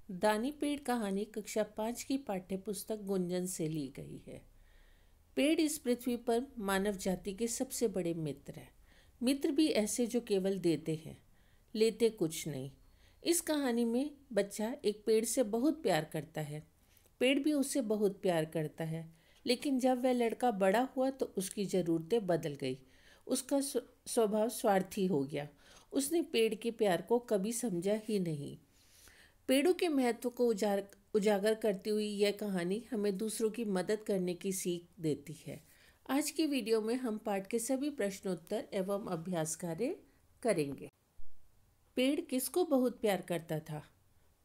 दानी पेड़ कहानी कक्षा 5 की पाठ्य पुस्तक गुंजन से ली गई है। पेड़ इस पृथ्वी पर मानव जाति के सबसे बड़े मित्र हैं। मित्र भी ऐसे जो केवल देते हैं, लेते कुछ नहीं। इस कहानी में बच्चा एक पेड़ से बहुत प्यार करता है, पेड़ भी उससे बहुत प्यार करता है। लेकिन जब वह लड़का बड़ा हुआ तो उसकी ज़रूरतें बदल गई। उसका स्वभाव स्वार्थी हो गया। उसने पेड़ के प्यार को कभी समझा ही नहीं। पेड़ों के महत्व को उजागर करती हुई यह कहानी हमें दूसरों की मदद करने की सीख देती है। आज की वीडियो में हम पाठ के सभी प्रश्नोत्तर एवं अभ्यास कार्य करेंगे। पेड़ किसको बहुत प्यार करता था?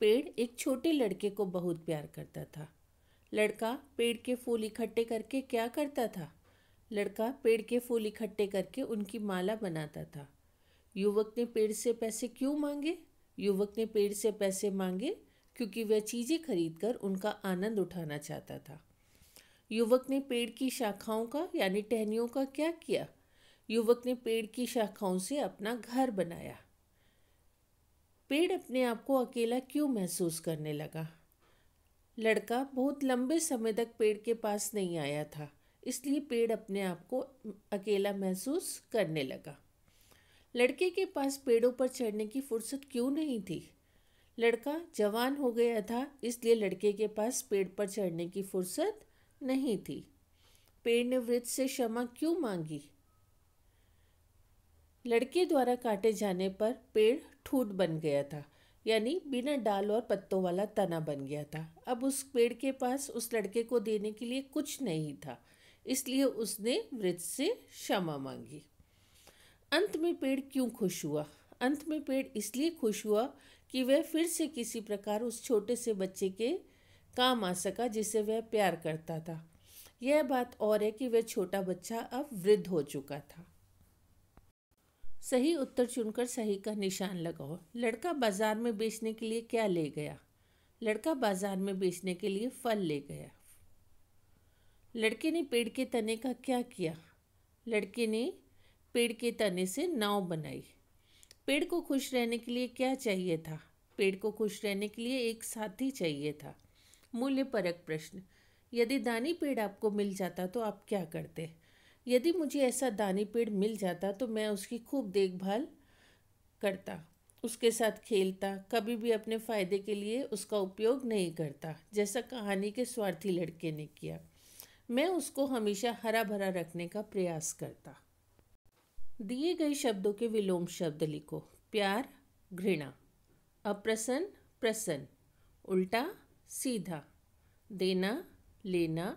पेड़ एक छोटे लड़के को बहुत प्यार करता था। लड़का पेड़ के फूल इकट्ठे करके क्या करता था? लड़का पेड़ के फूल इकट्ठे करके उनकी माला बनाता था। युवक ने पेड़ से पैसे क्यों मांगे? युवक ने पेड़ से पैसे मांगे क्योंकि वह चीज़ें खरीदकर उनका आनंद उठाना चाहता था। युवक ने पेड़ की शाखाओं का यानी टहनियों का क्या किया? युवक ने पेड़ की शाखाओं से अपना घर बनाया। पेड़ अपने आप को अकेला क्यों महसूस करने लगा? लड़का बहुत लंबे समय तक पेड़ के पास नहीं आया था, इसलिए पेड़ अपने आप को अकेला महसूस करने लगा। लड़के के पास पेड़ों पर चढ़ने की फुर्सत क्यों नहीं थी? लड़का जवान हो गया था, इसलिए लड़के के पास पेड़ पर चढ़ने की फुर्सत नहीं थी। पेड़ ने वृक्ष से क्षमा क्यों मांगी? लड़के द्वारा काटे जाने पर पेड़ ठूंठ बन गया था, यानी बिना डाल और पत्तों वाला तना बन गया था। अब उस पेड़ के पास उस लड़के को देने के लिए कुछ नहीं था, इसलिए उसने वृक्ष से क्षमा मांगी। अंत में पेड़ क्यों खुश हुआ? अंत में पेड़ इसलिए खुश हुआ कि वह फिर से किसी प्रकार उस छोटे से बच्चे के काम आ सका जिसे वह प्यार करता था। यह बात और है कि वह छोटा बच्चा अब वृद्ध हो चुका था। सही उत्तर चुनकर सही का निशान लगाओ। लड़का बाजार में बेचने के लिए क्या ले गया? लड़का बाजार में बेचने के लिए फल ले गया। लड़के ने पेड़ के तने का क्या किया? लड़के ने पेड़ के तने से नाव बनाई। पेड़ को खुश रहने के लिए क्या चाहिए था? पेड़ को खुश रहने के लिए एक साथी चाहिए था। मूल्यपरक प्रश्न। यदि दानी पेड़ आपको मिल जाता तो आप क्या करते? यदि मुझे ऐसा दानी पेड़ मिल जाता तो मैं उसकी खूब देखभाल करता, उसके साथ खेलता, कभी भी अपने फ़ायदे के लिए उसका उपयोग नहीं करता जैसा कहानी के स्वार्थी लड़के ने किया। मैं उसको हमेशा हरा भरा रखने का प्रयास करता। दिए गए शब्दों के विलोम शब्द लिखो। प्यार, घृणा। अप्रसन्न, प्रसन्न। उल्टा, सीधा। देना, लेना।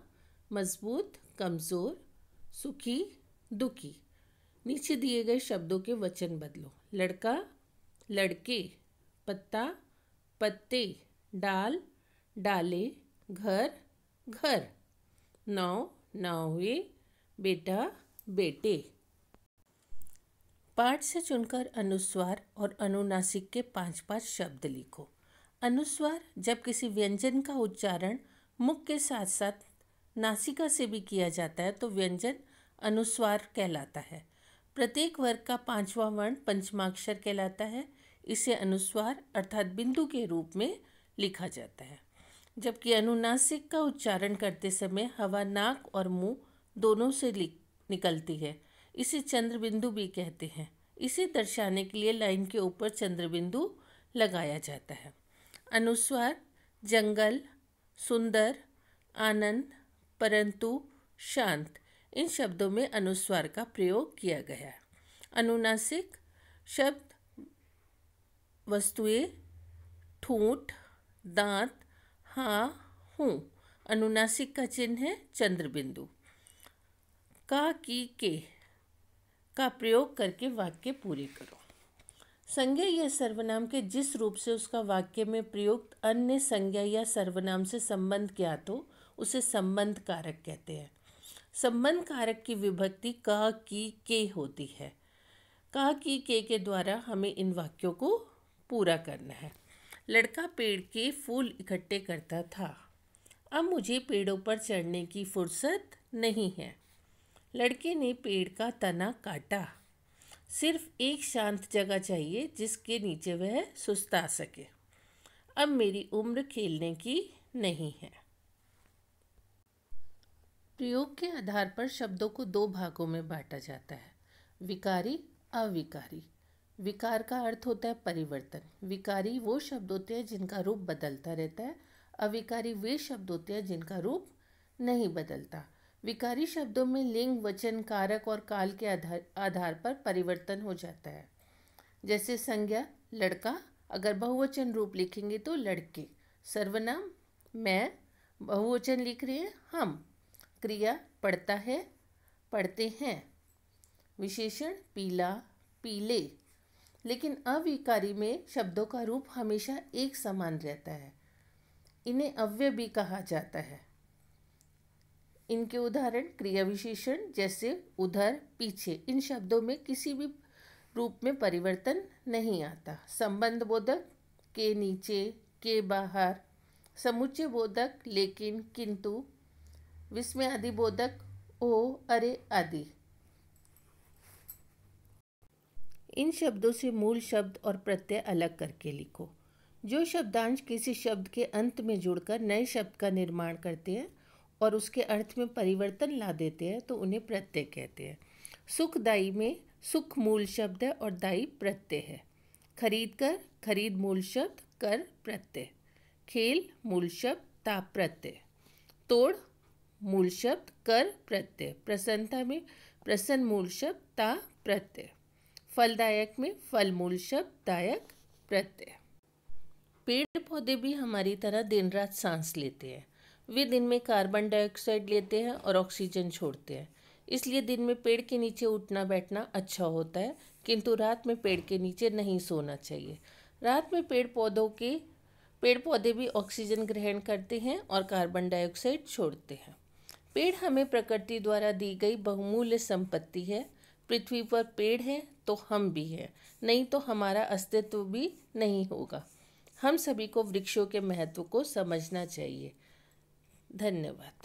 मजबूत, कमज़ोर। सुखी, दुखी। नीचे दिए गए शब्दों के वचन बदलो। लड़का, लड़के। पत्ता, पत्ते। डाल, डाले। घर, घर। नाव, नावें। बेटा, बेटे। पाठ से चुनकर अनुस्वार और अनुनासिक के 5-5 शब्द लिखो। अनुस्वार जब किसी व्यंजन का उच्चारण मुख के साथ साथ नासिका से भी किया जाता है तो व्यंजन अनुस्वार कहलाता है। प्रत्येक वर्ग का 5वां वर्ण पंचमाक्षर कहलाता है। इसे अनुस्वार अर्थात बिंदु के रूप में लिखा जाता है। जबकि अनुनासिक का उच्चारण करते समय हवा नाक और मुंह दोनों से निकलती है। इसे चंद्र बिंदु भी कहते हैं। इसे दर्शाने के लिए लाइन के ऊपर चंद्र बिंदु लगाया जाता है। अनुस्वार जंगल, सुंदर, आनंद, परंतु, शांत इन शब्दों में अनुस्वार का प्रयोग किया गया है। अनुनासिक शब्द वस्तुएं, ठूंठ, दांत, हाँ, हूँ। अनुनासिक का चिन्ह है चंद्र बिंदु। का, की, के का प्रयोग करके वाक्य पूरे करो। संज्ञा या सर्वनाम के जिस रूप से उसका वाक्य में प्रयुक्त अन्य संज्ञा या सर्वनाम से संबंध ज्ञात हो उसे संबंध कारक कहते हैं। संबंध कारक की विभक्ति का, की, के होती है। का, की, के द्वारा हमें इन वाक्यों को पूरा करना है। लड़का पेड़ के फूल इकट्ठे करता था। अब मुझे पेड़ों पर चढ़ने की फुर्सत नहीं है। लड़के ने पेड़ का तना काटा। सिर्फ एक शांत जगह चाहिए जिसके नीचे वह सुस्ता सके। अब मेरी उम्र खेलने की नहीं है। प्रयोग के आधार पर शब्दों को दो भागों में बांटा जाता है, विकारी, अविकारी। विकार का अर्थ होता है परिवर्तन। विकारी वो शब्द होते हैं जिनका रूप बदलता रहता है। अविकारी वे शब्द होते हैं जिनका रूप नहीं बदलता। विकारी शब्दों में लिंग, वचन, कारक और काल के आधार पर परिवर्तन हो जाता है। जैसे संज्ञा लड़का, अगर बहुवचन रूप लिखेंगे तो लड़के। सर्वनाम मैं, बहुवचन लिख रहे हैं हम। क्रिया पढ़ता है, पढ़ते हैं। विशेषण पीला, पीले। लेकिन अविकारी में शब्दों का रूप हमेशा एक समान रहता है। इन्हें अव्यय भी कहा जाता है। इनके उदाहरण क्रिया विशेषण जैसे उधर, पीछे। इन शब्दों में किसी भी रूप में परिवर्तन नहीं आता। संबंध बोधक के नीचे, के बाहर। समुच्चय बोधक लेकिन, किंतु। विस्मय आदि बोधक ओ, अरे आदि। इन शब्दों से मूल शब्द और प्रत्यय अलग करके लिखो। जो शब्दांश किसी शब्द के अंत में जुड़कर नए शब्द का निर्माण करते हैं और उसके अर्थ में परिवर्तन ला देते हैं तो उन्हें प्रत्यय कहते हैं। सुखदायी में सुख मूल शब्द है और दायी प्रत्यय है। खरीद कर, खरीद मूल शब्द, कर प्रत्यय। खेल मूल शब्द, ता प्रत्यय। तोड़ मूल शब्द, कर प्रत्यय। प्रसन्नता में प्रसन्न मूल शब्द, ता प्रत्यय। फलदायक में फल मूल शब्द, दायक प्रत्यय। पेड़ पौधे भी हमारी तरह दिन रात सांस लेते हैं। वे दिन में कार्बन डाइऑक्साइड लेते हैं और ऑक्सीजन छोड़ते हैं। इसलिए दिन में पेड़ के नीचे उठना बैठना अच्छा होता है, किंतु रात में पेड़ के नीचे नहीं सोना चाहिए। रात में पेड़ पौधे भी ऑक्सीजन ग्रहण करते हैं और कार्बन डाइऑक्साइड छोड़ते हैं। पेड़ हमें प्रकृति द्वारा दी गई बहुमूल्य संपत्ति है। पृथ्वी पर पेड़ है तो हम भी हैं, नहीं तो हमारा अस्तित्व भी नहीं होगा। हम सभी को वृक्षों के महत्व को समझना चाहिए। धन्यवाद।